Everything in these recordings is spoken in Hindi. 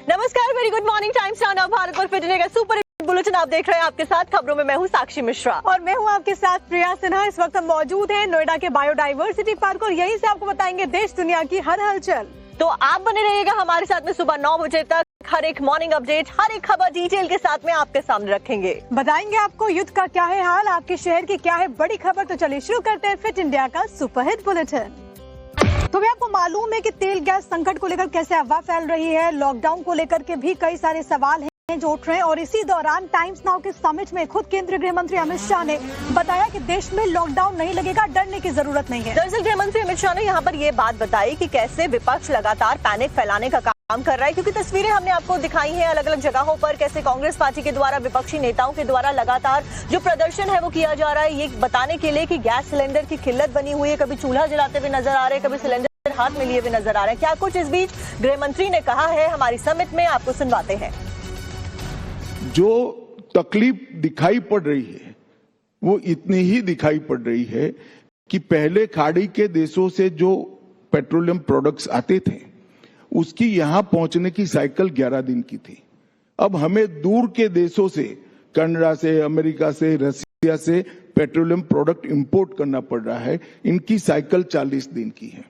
नमस्कार, very good morning. Times now Bharat पर फिट इंडिया का सुपर हिट बुलेटिन आप देख रहे हैं। आपके साथ खबरों में मैं हूं साक्षी मिश्रा और मैं हूं आपके साथ प्रिया सिन्हा। इस वक्त हम मौजूद हैं नोएडा के बायोडायवर्सिटी पार्क और यहीं से आपको बताएंगे देश दुनिया की हर हलचल। तो आप बने रहिएगा हमारे साथ में सुबह 9 बजे तक। हर एक मॉर्निंग अपडेट, हर एक खबर डिटेल के साथ में आपके सामने रखेंगे। बताएंगे आपको युद्ध का क्या है हाल, आपके शहर की क्या है बड़ी खबर। तो चलिए शुरू करते हैं फिट इंडिया का सुपर हिट बुलेटिन। तो भी आपको मालूम है कि तेल गैस संकट को लेकर कैसे अफवाह फैल रही है। लॉकडाउन को लेकर के भी कई सारे सवाल हैं जो उठ रहे हैं और इसी दौरान टाइम्स नाउ के समिट में खुद केंद्रीय गृह मंत्री अमित शाह ने बताया कि देश में लॉकडाउन नहीं लगेगा, डरने की जरूरत नहीं है। दरअसल गृह मंत्री अमित शाह ने यहाँ पर ये बात बताई कि कैसे विपक्ष लगातार पैनिक फैलाने का काम कर रहा है, क्योंकि तस्वीरें हमने आपको दिखाई हैं अलग अलग जगहों पर, कैसे कांग्रेस पार्टी के द्वारा, विपक्षी नेताओं के द्वारा लगातार जो प्रदर्शन है वो किया जा रहा है, ये बताने के लिए कि गैस सिलेंडर की किल्लत बनी हुई है। कभी चूल्हा जलाते हुए नजर आ रहे हैं, कभी सिलेंडर हाथ में लिए हुए नजर आ रहे हैं। क्या कुछ इस बीच गृह मंत्री ने कहा है हमारी समिट में, आपको सुनवाते हैं। जो तकलीफ दिखाई पड़ रही है वो इतनी ही दिखाई पड़ रही है कि पहले खाड़ी के देशों से जो पेट्रोलियम प्रोडक्ट्स आते थे उसकी यहां पहुंचने की साइकिल 11 दिन की थी। अब हमें दूर के देशों से, कनाडा से, अमेरिका से, रसिया से पेट्रोलियम प्रोडक्ट इंपोर्ट करना पड़ रहा है। इनकी साइकिल 40 दिन की है।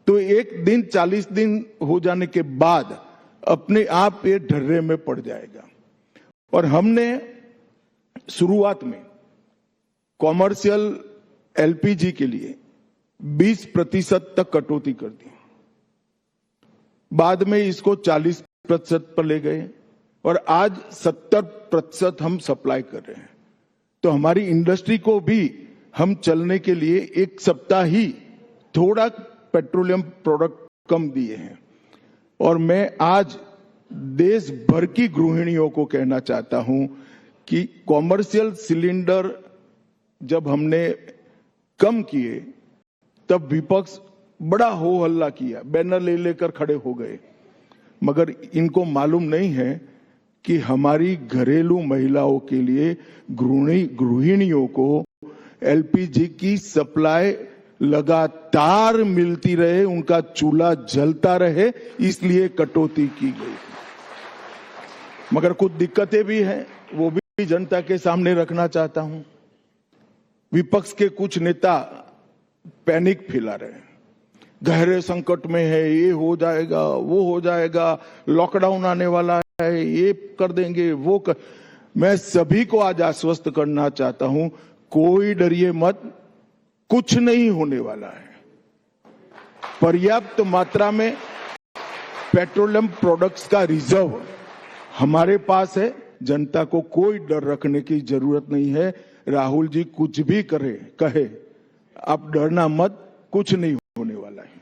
तो एक दिन 40 दिन हो जाने के बाद अपने आप ये ढर्रे में पड़ जाएगा। और हमने शुरुआत में कॉमर्शियल एलपीजी के लिए 20% तक कटौती कर दी, बाद में इसको 40% पर ले गए और आज 70% हम सप्लाई कर रहे हैं। तो हमारी इंडस्ट्री को भी हम चलने के लिए एक सप्ताह ही थोड़ा पेट्रोलियम प्रोडक्ट कम दिए हैं। और मैं आज देश भर की गृहिणियों को कहना चाहता हूं कि कॉमर्शियल सिलेंडर जब हमने कम किए तब विपक्ष बड़ा हो हल्ला किया, बैनर ले लेकर खड़े हो गए, मगर इनको मालूम नहीं है कि हमारी घरेलू महिलाओं के लिए, गृहिणियों को एलपीजी की सप्लाई लगातार मिलती रहे, उनका चूल्हा जलता रहे, इसलिए कटौती की गई। मगर कुछ दिक्कतें भी हैं, वो भी जनता के सामने रखना चाहता हूं। विपक्ष के कुछ नेता पैनिक फैला रहे हैं, गहरे संकट में है, ये हो जाएगा, वो हो जाएगा, लॉकडाउन आने वाला है, ये कर देंगे, वो कर। मैं सभी को आज आश्वस्त करना चाहता हूं, कोई डरिए मत, कुछ नहीं होने वाला है। पर्याप्त मात्रा में पेट्रोलियम प्रोडक्ट्स का रिजर्व हमारे पास है। जनता को कोई डर रखने की जरूरत नहीं है। राहुल जी कुछ भी कहे, आप डरना मत, कुछ नहीं होने वाला है।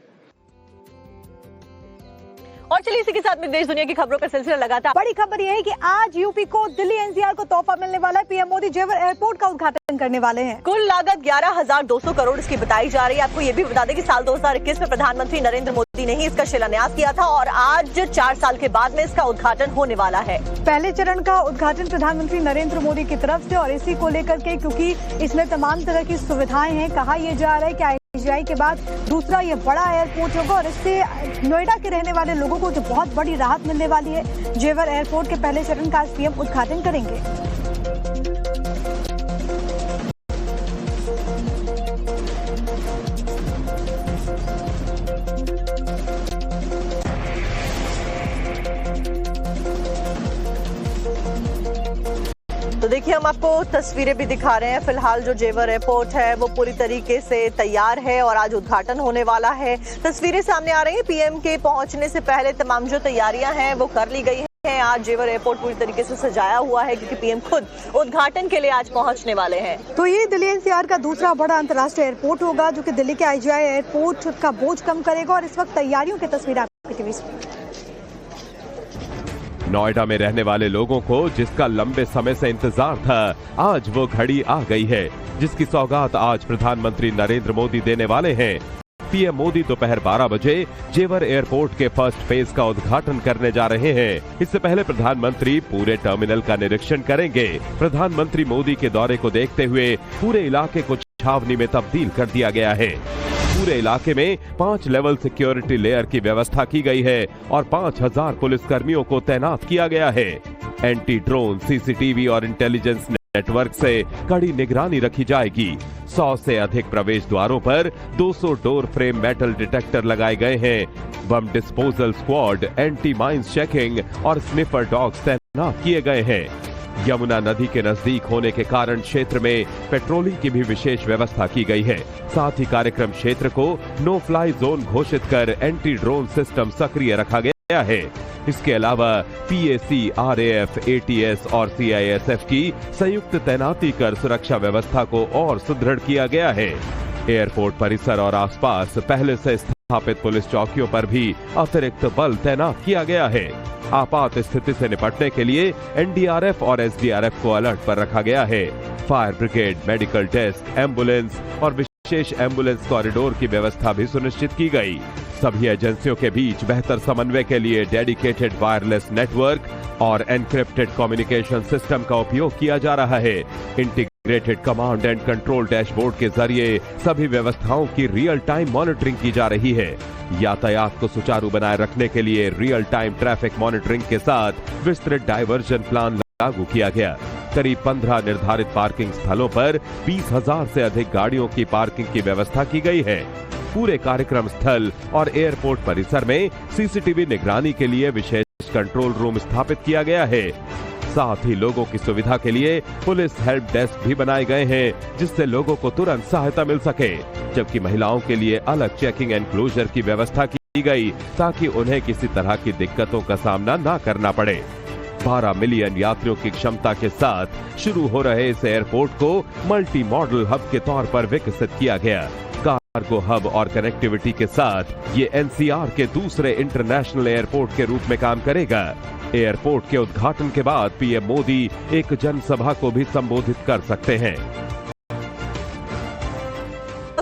और चलिए इसी के साथ में देश दुनिया की खबरों का सिलसिला लगातार। बड़ी खबर यह है कि आज यूपी को दिल्ली एनसीआर को तोहफा मिलने वाला है। पीएम मोदी जेवर एयरपोर्ट का उद्घाटन करने वाले हैं। कुल लागत 11,200 करोड़ इसकी बताई जा रही है। आपको ये भी बता दें कि साल 2021 में प्रधानमंत्री नरेंद्र मोदी ने ही इसका शिलान्यास किया था और आज 4 साल के बाद में इसका उद्घाटन होने वाला है। पहले चरण का उद्घाटन प्रधानमंत्री नरेंद्र मोदी की तरफ से और इसी को लेकर के, क्योंकि इसमें तमाम तरह की सुविधाएं हैं, कहा यह जा रहा है कि आईजीआई के बाद दूसरा ये बड़ा एयरपोर्ट होगा और इससे नोएडा के रहने वाले लोगों को जो बहुत बड़ी राहत मिलने वाली है। जेवर एयरपोर्ट के पहले चरण का आज पीएम उद्घाटन करेंगे। तो देखिए हम आपको तस्वीरें भी दिखा रहे हैं। फिलहाल जो जेवर एयरपोर्ट है वो पूरी तरीके से तैयार है और आज उद्घाटन होने वाला है। तस्वीरें सामने आ रही हैं। पीएम के पहुंचने से पहले तमाम जो तैयारियां हैं वो कर ली गई हैं। आज जेवर एयरपोर्ट पूरी तरीके से सजाया हुआ है क्योंकि पीएम खुद उद्घाटन के लिए आज पहुंचने वाले हैं। तो ये दिल्ली एनसीआर का दूसरा बड़ा अंतर्राष्ट्रीय एयरपोर्ट होगा जो कि दिल्ली के आईजीआई एयरपोर्ट का बोझ कम करेगा और इस वक्त तैयारियों की तस्वीर आपकी टीवी पर। नोएडा में रहने वाले लोगों को जिसका लंबे समय से इंतजार था, आज वो घड़ी आ गई है जिसकी सौगात आज प्रधानमंत्री नरेंद्र मोदी देने वाले हैं। पीएम मोदी दोपहर 12 बजे जेवर एयरपोर्ट के फर्स्ट फेज का उद्घाटन करने जा रहे हैं। इससे पहले प्रधानमंत्री पूरे टर्मिनल का निरीक्षण करेंगे। प्रधानमंत्री मोदी के दौरे को देखते हुए पूरे इलाके को छावनी में तब्दील कर दिया गया है। पूरे इलाके में 5 लेवल सिक्योरिटी लेयर की व्यवस्था की गई है और 5000 पुलिसकर्मियों को तैनात किया गया है। एंटी ड्रोन, सीसीटीवी और इंटेलिजेंस नेटवर्क से कड़ी निगरानी रखी जाएगी। 100 से अधिक प्रवेश द्वारों पर 200 डोर फ्रेम मेटल डिटेक्टर लगाए गए हैं। Bomb disposal squad, anti mines checking और स्निफर डॉग्स तैनात किए गए हैं। यमुना नदी के नजदीक होने के कारण क्षेत्र में पेट्रोलिंग की भी विशेष व्यवस्था की गई है। साथ ही कार्यक्रम क्षेत्र को नो फ्लाई जोन घोषित कर एंटी ड्रोन सिस्टम सक्रिय रखा गया है। इसके अलावा पीएसी, आरएएफ, एटीएस और सीआईएसएफ की संयुक्त तैनाती कर सुरक्षा व्यवस्था को और सुदृढ़ किया गया है। एयरपोर्ट परिसर और आसपास पहले से स्थापित पुलिस चौकियों पर भी अतिरिक्त बल तैनात किया गया है। आपात स्थिति से निपटने के लिए एनडीआरएफ और एसडीआरएफ को अलर्ट पर रखा गया है। Fire brigade, medical desk, ambulance और विशेष एम्बुलेंस कॉरिडोर की व्यवस्था भी सुनिश्चित की गई। सभी एजेंसियों के बीच बेहतर समन्वय के लिए डेडिकेटेड वायरलेस नेटवर्क और एनक्रिप्टेड कम्युनिकेशन सिस्टम का उपयोग किया जा रहा है। Integrated command and control dashboard के जरिए सभी व्यवस्थाओं की रियल टाइम मॉनिटरिंग की जा रही है। यातायात को सुचारू बनाए रखने के लिए रियल टाइम ट्रैफिक मॉनिटरिंग के साथ विस्तृत डायवर्जन प्लान लागू किया गया। करीब 15 निर्धारित पार्किंग स्थलों पर 20,000 से अधिक गाड़ियों की पार्किंग की व्यवस्था की गई है। पूरे कार्यक्रम स्थल और एयरपोर्ट परिसर में सीसीटीवी निगरानी के लिए विशेष कंट्रोल रूम स्थापित किया गया है। साथ ही लोगों की सुविधा के लिए पुलिस हेल्प डेस्क भी बनाए गए हैं, जिससे लोगों को तुरंत सहायता मिल सके। जबकि महिलाओं के लिए अलग चेकिंग एनक्लोजर की व्यवस्था की गई ताकि उन्हें किसी तरह की दिक्कतों का सामना न करना पड़े। 12 मिलियन यात्रियों की क्षमता के साथ शुरू हो रहे इस एयरपोर्ट को मल्टी मॉडल हब के तौर पर विकसित किया गया। कार्गो हब और कनेक्टिविटी के साथ ये एनसीआर के दूसरे इंटरनेशनल एयरपोर्ट के रूप में काम करेगा। एयरपोर्ट के उद्घाटन के बाद पीएम मोदी एक जनसभा को भी संबोधित कर सकते हैं।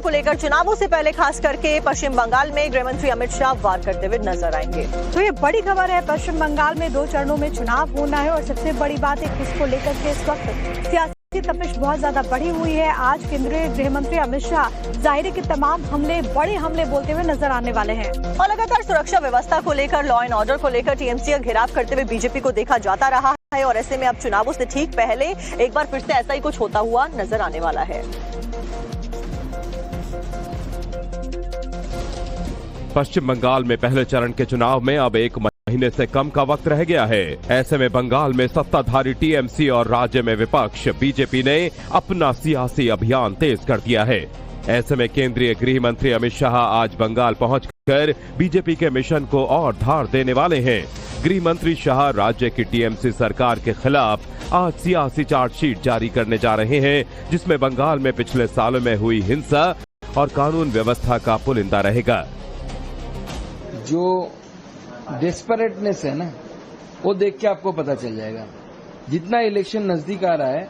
को लेकर चुनावों से पहले खास करके पश्चिम बंगाल में गृह मंत्री अमित शाह वार करते हुए नजर आएंगे। तो ये बड़ी खबर है, पश्चिम बंगाल में 2 चरणों में चुनाव होना है और सबसे बड़ी बात है कि इसको लेकर के इस वक्त सियासी तपिश बहुत ज्यादा बढ़ी हुई है। आज केंद्रीय गृह मंत्री अमित शाह जाहिर है कि तमाम बड़े हमले बोलते हुए नजर आने वाले हैं। और लगातार सुरक्षा व्यवस्था को लेकर, लॉ एंड ऑर्डर को लेकर टीएमसी का घेराव करते हुए बीजेपी को देखा जाता रहा है और ऐसे में अब चुनावों से ठीक पहले एक बार फिर से ऐसा ही कुछ होता हुआ नजर आने वाला है। पश्चिम बंगाल में पहले चरण के चुनाव में अब 1 महीने से कम का वक्त रह गया है। ऐसे में बंगाल में सत्ताधारी टीएमसी और राज्य में विपक्ष बीजेपी ने अपना सियासी अभियान तेज कर दिया है। ऐसे में केंद्रीय गृह मंत्री अमित शाह आज बंगाल पहुंचकर बीजेपी के मिशन को और धार देने वाले हैं। गृह मंत्री शाह राज्य की टीएमसी सरकार के खिलाफ आज सियासी चार्जशीट जारी करने जा रहे हैं, जिसमें बंगाल में पिछले सालों में हुई हिंसा और कानून व्यवस्था का पुलिंदा रहेगा। जो डेस्परेटनेस है ना, वो देख के आपको पता चल जाएगा। जितना इलेक्शन नजदीक आ रहा है,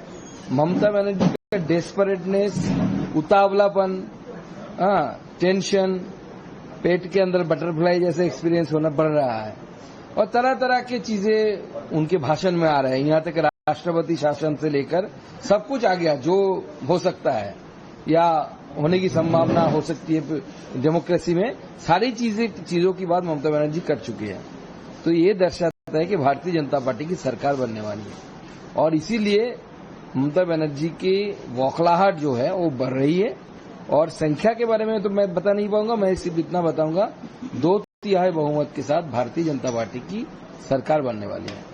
ममता बनर्जी का डेस्परेटनेस, उतावलापन, टेंशन, पेट के अंदर बटरफ्लाई जैसे एक्सपीरियंस होना बढ़ रहा है और तरह तरह की चीजें उनके भाषण में आ रहे हैं। यहाँ तक राष्ट्रपति शासन से लेकर सब कुछ आ गया जो हो सकता है या होने की संभावना हो सकती है डेमोक्रेसी में। सारी चीजों की बात ममता बनर्जी कर चुकी है। तो ये दर्शाता है कि भारतीय जनता पार्टी की सरकार बनने वाली है और इसीलिए ममता बनर्जी की बौखलाहट जो है वो बढ़ रही है। और संख्या के बारे में तो मैं बता नहीं पाऊंगा, मैं सिर्फ इतना बताऊंगा 2/3 बहुमत के साथ भारतीय जनता पार्टी की सरकार बनने वाली है।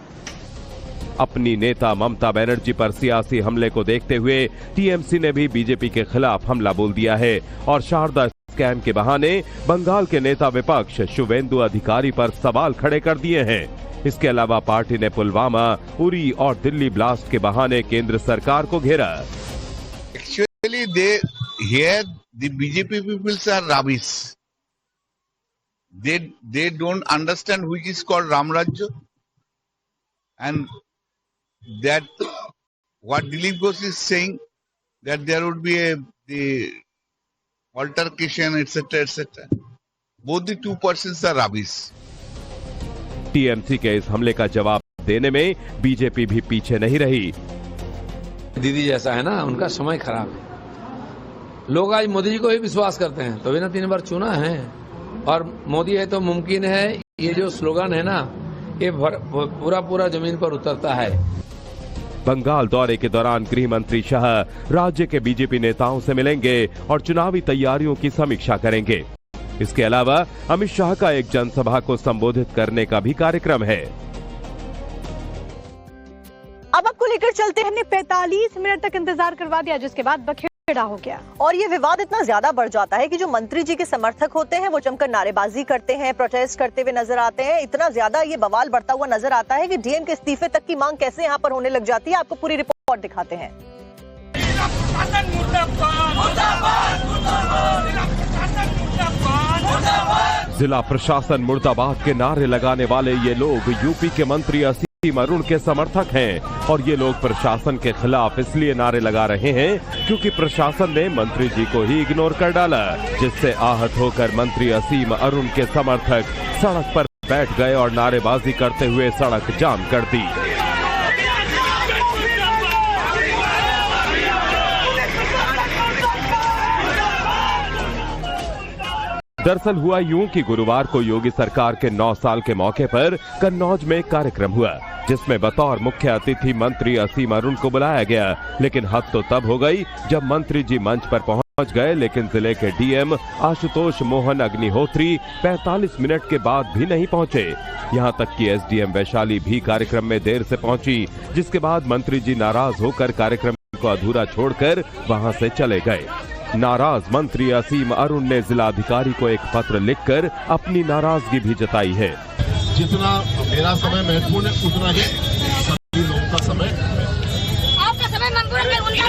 अपनी नेता ममता बनर्जी पर सियासी हमले को देखते हुए टीएमसी ने भी बीजेपी के खिलाफ हमला बोल दिया है और शारदा स्कैम के बहाने बंगाल के नेता विपक्ष शुवेंदु अधिकारी पर सवाल खड़े कर दिए हैं। इसके अलावा पार्टी ने पुलवामा, उरी और दिल्ली ब्लास्ट के बहाने केंद्र सरकार को घेरा। Actually, the BJP peoples are rubbish. They don't understand which is called Ram Rajya, and that what Dilip Ghosh is saying that there would be the altercation, etc., etc. Both the two persons are rubbish. TMC के इस हमले का जवाब देने में बीजेपी भी पीछे नहीं रही। दीदी जैसा है ना, उनका समय खराब है। लोग आज मोदी जी को ही विश्वास करते हैं, तो ना 3 बार चुना है। और मोदी है तो मुमकिन है, ये जो स्लोगन है ना, ये पूरा जमीन पर उतरता है। बंगाल दौरे के दौरान गृह मंत्री शाह राज्य के बीजेपी नेताओं से मिलेंगे और चुनावी तैयारियों की समीक्षा करेंगे। इसके अलावा अमित शाह का एक जनसभा को संबोधित करने का भी कार्यक्रम है। अब आपको लेकर चलते हैं। हमने 45 मिनट तक इंतजार करवा दिया, जिसके बाद बखेड़ा हो गया और ये विवाद इतना ज्यादा बढ़ जाता है कि जो मंत्री जी के समर्थक होते हैं वो जमकर नारेबाजी करते हैं, प्रोटेस्ट करते हुए नजर आते हैं। इतना ज्यादा ये बवाल बढ़ता हुआ नजर आता है कि डीएम के इस्तीफे तक की मांग कैसे यहाँ पर होने लग जाती है। आपको पूरी रिपोर्ट दिखाते हैं। जिला प्रशासन मुर्दाबाद के नारे लगाने वाले ये लोग यूपी के मंत्री असीम अरुण के समर्थक हैं और ये लोग प्रशासन के खिलाफ इसलिए नारे लगा रहे हैं क्योंकि प्रशासन ने मंत्री जी को ही इग्नोर कर डाला, जिससे आहत होकर मंत्री असीम अरुण के समर्थक सड़क पर बैठ गए और नारेबाजी करते हुए सड़क जाम कर दी। दरअसल हुआ यूं कि गुरुवार को योगी सरकार के 9 साल के मौके पर कन्नौज में एक कार्यक्रम हुआ, जिसमें बतौर मुख्य अतिथि मंत्री असीम अरुण को बुलाया गया। लेकिन हद तो तब हो गई जब मंत्री जी मंच पर पहुंच गए, लेकिन जिले के डीएम आशुतोष मोहन अग्निहोत्री 45 मिनट के बाद भी नहीं पहुंचे। यहां तक कि एसडीएम वैशाली भी कार्यक्रम में देर से पहुंची, जिसके बाद मंत्री जी नाराज होकर कार्यक्रम को अधूरा छोड़कर वहां से चले गए। नाराज मंत्री असीम अरुण ने जिलाधिकारी को एक पत्र लिखकर अपनी नाराजगी भी जताई है। जितना मेरा समय महत्वपूर्ण है उतना ही सभी लोगों का समय आपका समय महत्वपूर्ण है, उनका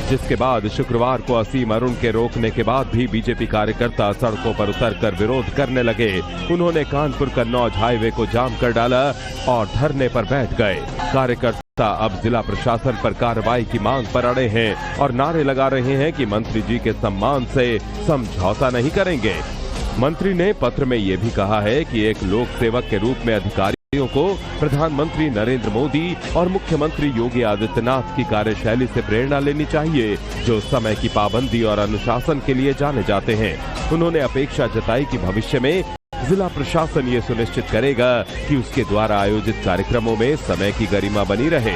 जिसके बाद शुक्रवार को असीम अरुण के रोकने के बाद भी बीजेपी कार्यकर्ता सड़कों पर उतरकर विरोध करने लगे। उन्होंने कानपुर कन्नौज हाईवे को जाम कर डाला और धरने पर बैठ गए। कार्यकर्ता अब जिला प्रशासन पर कार्रवाई की मांग पर अड़े हैं और नारे लगा रहे हैं कि मंत्री जी के सम्मान से समझौता नहीं करेंगे। मंत्री ने पत्र में ये भी कहा है कि एक लोक सेवक के रूप में अधिकारियों को प्रधानमंत्री नरेंद्र मोदी और मुख्यमंत्री योगी आदित्यनाथ की कार्यशैली से प्रेरणा लेनी चाहिए, जो समय की पाबंदी और अनुशासन के लिए जाने जाते हैं। उन्होंने अपेक्षा जताई कि भविष्य में जिला प्रशासन ये सुनिश्चित करेगा कि उसके द्वारा आयोजित कार्यक्रमों में समय की गरिमा बनी रहे।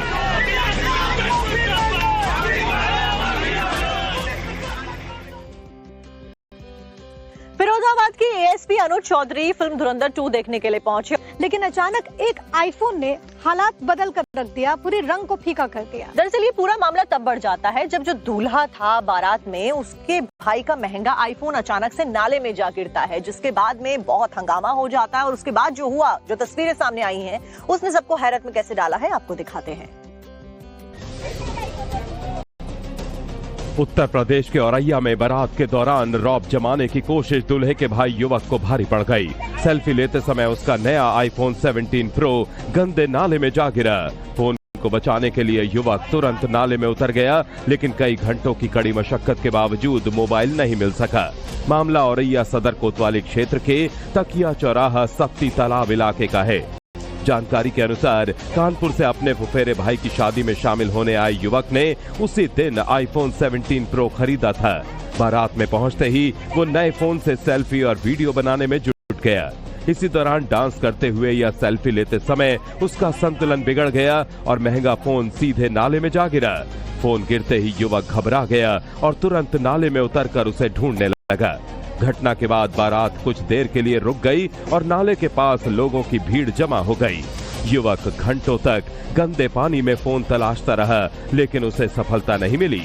फिरोजाबाद की एएसपी अनुज चौधरी फिल्म धुरंधर 2 देखने के लिए पहुंचे, लेकिन अचानक एक आईफोन ने हालात बदल कर रख दिया, पूरे रंग को फीका कर दिया। दरअसल ये पूरा मामला तब बढ़ जाता है जब जो दूल्हा था बारात में, उसके भाई का महंगा आईफोन अचानक से नाले में जा गिरता है, जिसके बाद में बहुत हंगामा हो जाता है। और उसके बाद जो हुआ, जो तस्वीरें सामने आई हैं, उसने सबको हैरत में कैसे डाला है, आपको दिखाते हैं। उत्तर प्रदेश के औरैया में बारात के दौरान रौब जमाने की कोशिश दूल्हे के भाई युवक को भारी पड़ गई। सेल्फी लेते समय उसका नया आईफोन 17 प्रो गंदे नाले में जा गिरा। फोन को बचाने के लिए युवक तुरंत नाले में उतर गया, लेकिन कई घंटों की कड़ी मशक्कत के बावजूद मोबाइल नहीं मिल सका। मामला औरैया सदर कोतवाली क्षेत्र के तकिया चौराहा सख्ती तालाब इलाके का है। जानकारी के अनुसार कानपुर से अपने फुफेरे भाई की शादी में शामिल होने आए युवक ने उसी दिन आईफोन 17 प्रो खरीदा था। बारात में पहुंचते ही वो नए फोन से सेल्फी और वीडियो बनाने में जुट गया। इसी दौरान डांस करते हुए या सेल्फी लेते समय उसका संतुलन बिगड़ गया और महंगा फोन सीधे नाले में जा गिरा। फोन गिरते ही युवक घबरा गया और तुरंत नाले में उतरकर उसे ढूंढने लगा। घटना के बाद बारात कुछ देर के लिए रुक गई और नाले के पास लोगों की भीड़ जमा हो गई। युवक घंटों तक गंदे पानी में फोन तलाशता रहा, लेकिन उसे सफलता नहीं मिली।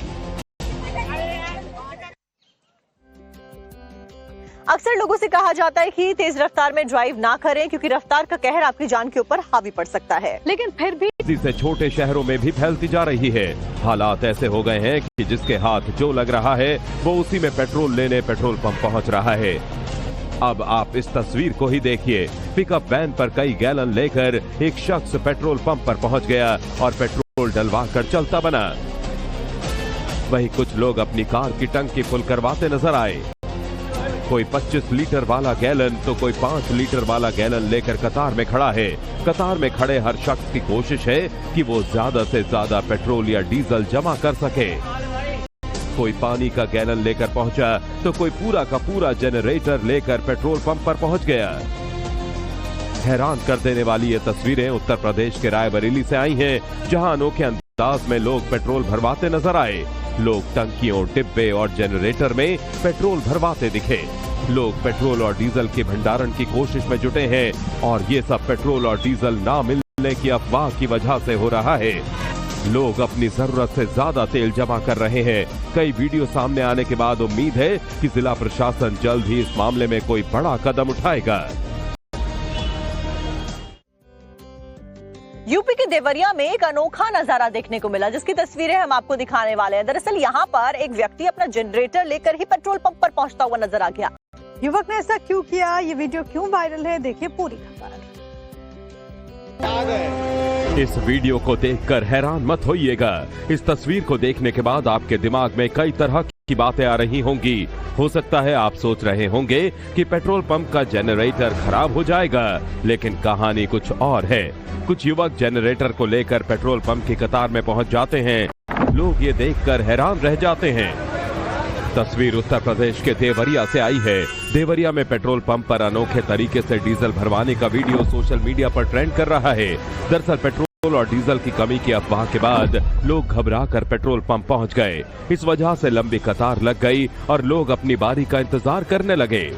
अक्सर लोगों से कहा जाता है कि तेज रफ्तार में ड्राइव ना करें, क्योंकि रफ्तार का कहर आपकी जान के ऊपर हावी पड़ सकता है। लेकिन फिर भी तेजी से छोटे शहरों में भी फैलती जा रही है। हालात ऐसे हो गए हैं कि जिसके हाथ जो लग रहा है वो उसी में पेट्रोल लेने पेट्रोल पंप पहुंच रहा है। अब आप इस तस्वीर को ही देखिए। पिकअप वैन पर कई गैलन लेकर एक शख्स पेट्रोल पंप पर पहुंच गया और पेट्रोल डलवा कर चलता बना। वहीं कुछ लोग अपनी कार की टंकी फुल करवाते नजर आए। कोई 25 लीटर वाला गैलन तो कोई 5 लीटर वाला गैलन लेकर कतार में खड़ा है। कतार में खड़े हर शख्स की कोशिश है कि वो ज्यादा से ज्यादा पेट्रोल या डीजल जमा कर सके। कोई पानी का गैलन लेकर पहुंचा तो कोई पूरा का पूरा जनरेटर लेकर पेट्रोल पंप पर पहुंच गया। हैरान कर देने वाली ये तस्वीरें उत्तर प्रदेश के रायबरेली से आई हैं, जहां अनोखे अंदाज में लोग पेट्रोल भरवाते नजर आए। लोग टंकियों, डिब्बे और जनरेटर में पेट्रोल भरवाते दिखे। लोग पेट्रोल और डीजल के भंडारण की कोशिश में जुटे हैं और ये सब पेट्रोल और डीजल ना मिलने की अफवाह की वजह से हो रहा है। लोग अपनी जरूरत से ज्यादा तेल जमा कर रहे हैं। कई वीडियो सामने आने के बाद उम्मीद है कि जिला प्रशासन जल्द ही इस मामले में कोई बड़ा कदम उठाएगा। यूपी के देवरिया में एक अनोखा नजारा देखने को मिला, जिसकी तस्वीरें हम आपको दिखाने वाले हैं। दरअसल यहाँ पर एक व्यक्ति अपना जनरेटर लेकर ही पेट्रोल पंप पर पहुंचता हुआ नजर आ गया। युवक ने ऐसा क्यों किया, ये वीडियो क्यों वायरल है, देखिए पूरी खबर। इस वीडियो को देखकर हैरान मत होइएगा। इस तस्वीर को देखने के बाद आपके दिमाग में कई तरह की बातें आ रही होंगी। हो सकता है आप सोच रहे होंगे कि पेट्रोल पंप का जनरेटर खराब हो जाएगा, लेकिन कहानी कुछ और है। कुछ युवक जनरेटर को लेकर पेट्रोल पंप की कतार में पहुंच जाते हैं। लोग ये देखकर हैरान रह जाते हैं। तस्वीर उत्तर प्रदेश के देवरिया से आई है। देवरिया में पेट्रोल पंप पर अनोखे तरीके से डीजल भरवाने का वीडियो सोशल मीडिया पर ट्रेंड कर रहा है। दरअसल पेट्रोल और डीजल की कमी की अफवाह के बाद लोग घबराकर पेट्रोल पंप पहुंच गए। इस वजह से लंबी कतार लग गई और लोग अपनी बारी का इंतजार करने लगे।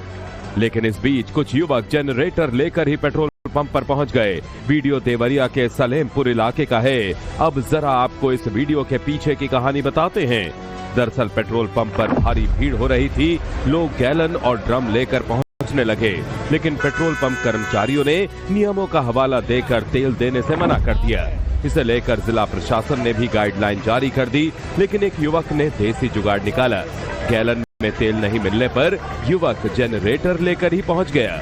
लेकिन इस बीच कुछ युवक जनरेटर लेकर ही पेट्रोल पंप पर पहुंच गए। वीडियो देवरिया के सलेमपुर इलाके का है। अब जरा आपको इस वीडियो के पीछे की कहानी बताते हैं। दरअसल पेट्रोल पंप पर भारी भीड़ हो रही थी। लोग गैलन और ड्रम लेकर पहुंचने लगे, लेकिन पेट्रोल पंप कर्मचारियों ने नियमों का हवाला देकर तेल देने से मना कर दिया। इसे लेकर जिला प्रशासन ने भी गाइडलाइन जारी कर दी, लेकिन एक युवक ने देसी जुगाड़ निकाला। गैलन में तेल नहीं मिलने पर युवक जनरेटर लेकर ही पहुंच गया।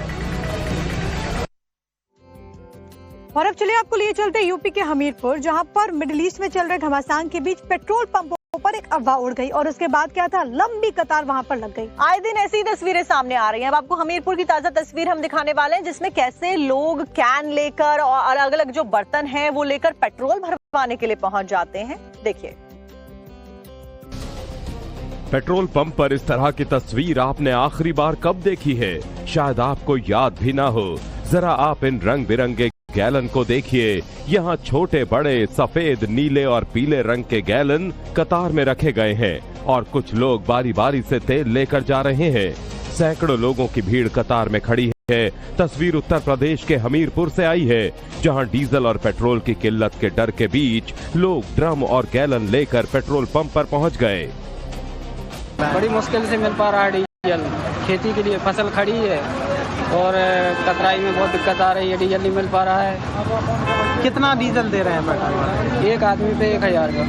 और अब चलिए आपको लिए चलते यूपी के हमीरपुर, जहां पर मिडिल ईस्ट में चल रहे घमासान के बीच पेट्रोल पंपों पर एक अफवाह उड़ गई और उसके बाद क्या था, लंबी कतार वहां पर लग गई। आए दिन ऐसी तस्वीरें सामने आ रही हैं। अब आपको हमीरपुर की ताजा तस्वीर हम दिखाने वाले हैं, जिसमें कैसे लोग कैन लेकर और अलग अलग जो बर्तन हैं वो लेकर पेट्रोल भरवाने के लिए पहुंच जाते हैं। देखिए, पेट्रोल पंप पर इस तरह की तस्वीर आपने आखिरी बार कब देखी है? शायद आपको याद भी ना हो। जरा आप इन रंग बिरंगे गैलन को देखिए। यहाँ छोटे बड़े सफेद, नीले और पीले रंग के गैलन कतार में रखे गए हैं और कुछ लोग बारी बारी से तेल लेकर जा रहे हैं। सैकड़ों लोगों की भीड़ कतार में खड़ी है। तस्वीर उत्तर प्रदेश के हमीरपुर से आई है, जहाँ डीजल और पेट्रोल की किल्लत के डर के बीच लोग ड्रम और गैलन लेकर पेट्रोल पंप पर पहुँच गए। बड़ी मुश्किल से मिल पा रहा है डीजल। खेती के लिए फसल खड़ी है और कतराई में बहुत दिक्कत आ रही है, डीजल नहीं मिल पा रहा है। कितना डीजल दे रहे हैं पेट्रोल? एक आदमी पे 1000 का,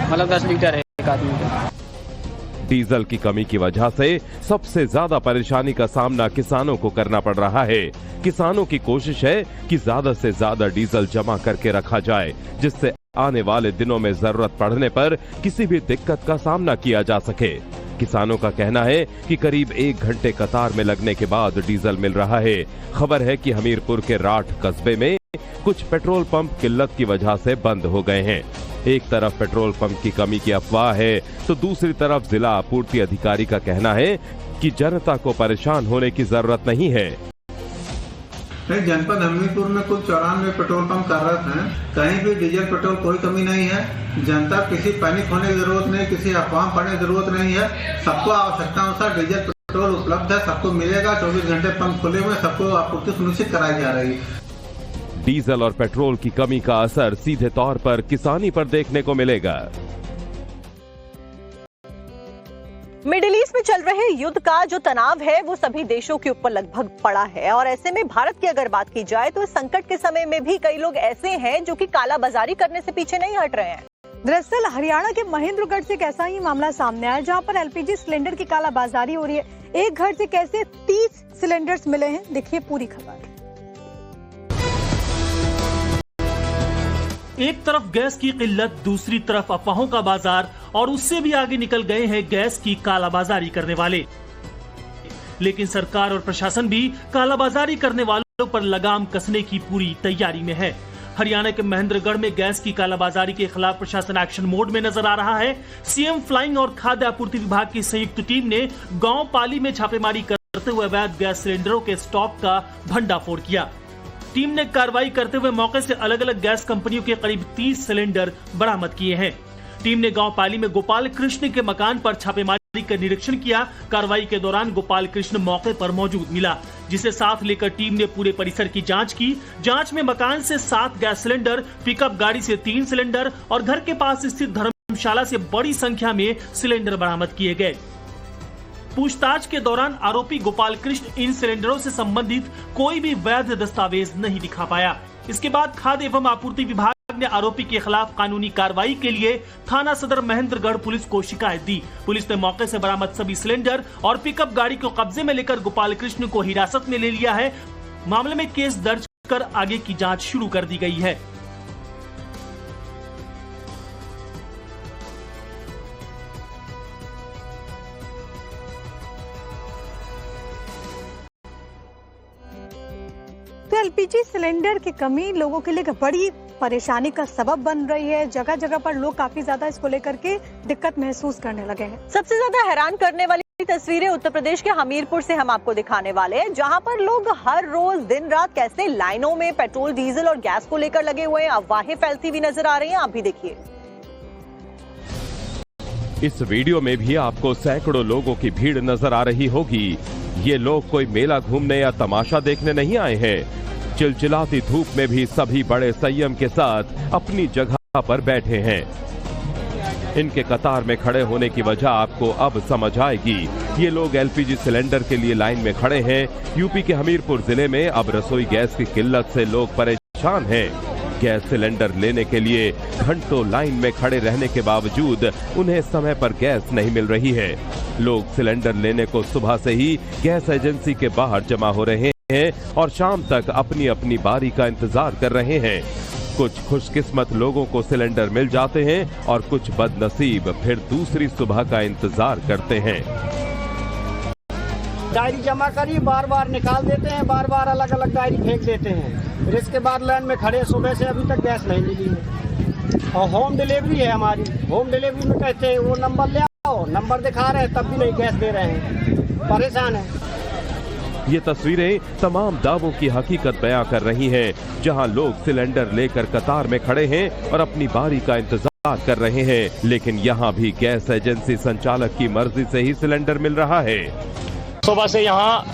मतलब 10 लीटर है एक आदमी पे। डीजल की कमी की वजह से सबसे ज्यादा परेशानी का सामना किसानों को करना पड़ रहा है। किसानों की कोशिश है कि ज्यादा से ज्यादा डीजल जमा करके रखा जाए, जिससे आने वाले दिनों में जरूरत पड़ने पर किसी भी दिक्कत का सामना किया जा सके। किसानों का कहना है कि करीब 1 घंटे कतार में लगने के बाद डीजल मिल रहा है। खबर है कि हमीरपुर के राठ कस्बे में कुछ पेट्रोल पंप किल्लत की वजह से बंद हो गए हैं। एक तरफ पेट्रोल पंप की कमी की अफवाह है, तो दूसरी तरफ जिला आपूर्ति अधिकारी का कहना है कि जनता को परेशान होने की जरूरत नहीं है। जनपद हमीरपुर में कुल 94 पेट्रोल पंप कार्यरत हैं। कहीं भी डीजल पेट्रोल कोई कमी नहीं है। जनता किसी पैनिक होने की जरूरत नहीं, किसी अफवाह पड़ने की जरूरत नहीं है। सबको आवश्यकता अनुसार डीजल पेट्रोल उपलब्ध है, सबको मिलेगा। 24 घंटे पंप खुले हुए, सबको आपूर्ति सुनिश्चित कराई जा रही है। डीजल और पेट्रोल की कमी का असर सीधे तौर पर किसानी पर देखने को मिलेगा। मिडिल ईस्ट में चल रहे युद्ध का जो तनाव है वो सभी देशों के ऊपर लगभग पड़ा है, और ऐसे में भारत की अगर बात की जाए तो इस संकट के समय में भी कई लोग ऐसे हैं जो कि कालाबाजारी करने से पीछे नहीं हट रहे हैं। दरअसल हरियाणा के महेंद्रगढ़ से एक ऐसा ही मामला सामने आया, जहां पर एलपीजी सिलेंडर की कालाबाजारी हो रही है। एक घर से कैसे 30 सिलेंडर्स मिले हैं, देखिए पूरी खबर। एक तरफ गैस की किल्लत, दूसरी तरफ अफवाहों का बाजार, और उससे भी आगे निकल गए हैं गैस की कालाबाजारी करने वाले। लेकिन सरकार और प्रशासन भी कालाबाजारी करने वालों पर लगाम कसने की पूरी तैयारी में है। हरियाणा के महेंद्रगढ़ में गैस की कालाबाजारी के खिलाफ प्रशासन एक्शन मोड में नजर आ रहा है। सीएम फ्लाइंग और खाद्य आपूर्ति विभाग की संयुक्त टीम ने गांव पाली में छापेमारी करते हुए अवैध गैस सिलेंडरों के स्टॉक का भंडाफोड़ किया। टीम ने कार्रवाई करते हुए मौके से अलग अलग गैस कंपनियों के करीब 30 सिलेंडर बरामद किए हैं। टीम ने गांव पाली में गोपाल कृष्ण के मकान पर छापेमारी कर निरीक्षण किया। कार्रवाई के दौरान गोपाल कृष्ण मौके पर मौजूद मिला, जिसे साथ लेकर टीम ने पूरे परिसर की जांच की। जांच में मकान से 7 गैस सिलेंडर, पिकअप गाड़ी से 3 सिलेंडर और घर के पास स्थित धर्मशाला से बड़ी संख्या में सिलेंडर बरामद किए गए। पूछताछ के दौरान आरोपी गोपाल कृष्ण इन सिलेंडरों से संबंधित कोई भी वैध दस्तावेज नहीं दिखा पाया। इसके बाद खाद्य एवं आपूर्ति विभाग ने आरोपी के खिलाफ कानूनी कार्रवाई के लिए थाना सदर महेंद्रगढ़ पुलिस को शिकायत दी। पुलिस ने मौके से बरामद सभी सिलेंडर और पिकअप गाड़ी को कब्जे में लेकर गोपाल कृष्ण को हिरासत में ले लिया है। मामले में केस दर्ज कर आगे की जांच शुरू कर दी गई है। तो एलपीजी सिलेंडर की कमी लोगों के लिए बड़ी परेशानी का सबब बन रही है। जगह जगह पर लोग काफी ज्यादा इसको लेकर के दिक्कत महसूस करने लगे हैं। सबसे ज्यादा हैरान करने वाली तस्वीरें उत्तर प्रदेश के हमीरपुर से हम आपको दिखाने वाले हैं, जहां पर लोग हर रोज दिन रात कैसे लाइनों में पेट्रोल, डीजल और गैस को लेकर लगे हुए हैं। अफवाहें फैलती हुई नजर आ रही हैं, आप भी देखिए। इस वीडियो में भी आपको सैकड़ों लोगों की भीड़ नजर आ रही होगी। ये लोग कोई मेला घूमने या तमाशा देखने नहीं आए हैं। चिलचिलाती धूप में भी सभी बड़े संयम के साथ अपनी जगह पर बैठे हैं। इनके कतार में खड़े होने की वजह आपको अब समझ आएगी। ये लोग एलपीजी सिलेंडर के लिए लाइन में खड़े हैं। यूपी के हमीरपुर जिले में अब रसोई गैस की किल्लत से लोग परेशान हैं। गैस सिलेंडर लेने के लिए घंटों लाइन में खड़े रहने के बावजूद उन्हें समय पर गैस नहीं मिल रही है। लोग सिलेंडर लेने को सुबह से ही गैस एजेंसी के बाहर जमा हो रहे हैं और शाम तक अपनी अपनी बारी का इंतजार कर रहे हैं। कुछ खुशकिस्मत लोगों को सिलेंडर मिल जाते हैं और कुछ बदनसीब फिर दूसरी सुबह का इंतजार करते हैं। डायरी जमा करी, बार बार निकाल देते हैं, बार बार अलग अलग डायरी फेंक देते हैं। फिर इसके बाद लाइन में खड़े सुबह से अभी तक गैस नहीं मिली है। और होम डिलीवरी है हमारी। होम डिलीवरी में कहते हैं वो नंबर ले आओ, नंबर दिखा रहे हैं तब भी नहीं गैस दे रहे हैं। परेशान है। ये तस्वीरें तमाम दावों की हकीकत बयां कर रही हैं, जहां लोग सिलेंडर लेकर कतार में खड़े हैं और अपनी बारी का इंतजार कर रहे हैं। लेकिन यहां भी गैस एजेंसी संचालक की मर्जी से ही सिलेंडर मिल रहा है। सुबह से यहाँ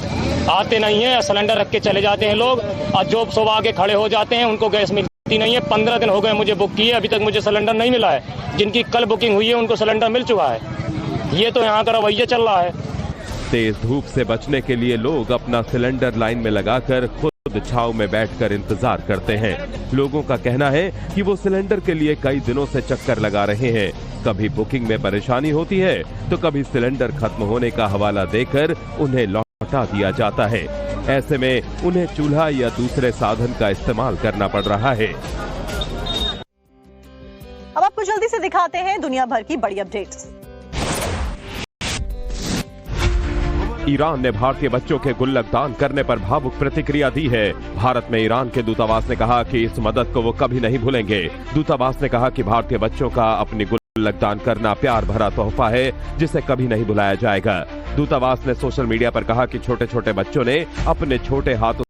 आते नहीं है, सिलेंडर रख के चले जाते हैं लोग, और जो सुबह आके खड़े हो जाते हैं उनको गैस मिलती नहीं है। 15 दिन हो गए मुझे बुक किए, अभी तक मुझे सिलेंडर नहीं मिला है। जिनकी कल बुकिंग हुई है उनको सिलेंडर मिल चुका है। ये तो यहाँ का रवैया चल रहा है। तेज धूप से बचने के लिए लोग अपना सिलेंडर लाइन में लगाकर खुद छांव में बैठकर इंतजार करते हैं। लोगों का कहना है कि वो सिलेंडर के लिए कई दिनों से चक्कर लगा रहे हैं। कभी बुकिंग में परेशानी होती है तो कभी सिलेंडर खत्म होने का हवाला देकर उन्हें लौटा दिया जाता है। ऐसे में उन्हें चूल्हा या दूसरे साधन का इस्तेमाल करना पड़ रहा है। अब आपको जल्दी से दिखाते हैं दुनिया भर की बड़ी अपडेट्स। ईरान ने भारतीय बच्चों के गुल्लक दान करने पर भावुक प्रतिक्रिया दी है। भारत में ईरान के दूतावास ने कहा कि इस मदद को वो कभी नहीं भूलेंगे। दूतावास ने कहा कि भारतीय बच्चों का अपनी गुल्लक दान करना प्यार भरा तोहफा है, जिसे कभी नहीं भुलाया जाएगा। दूतावास ने सोशल मीडिया पर कहा कि छोटे छोटे बच्चों ने अपने छोटे हाथों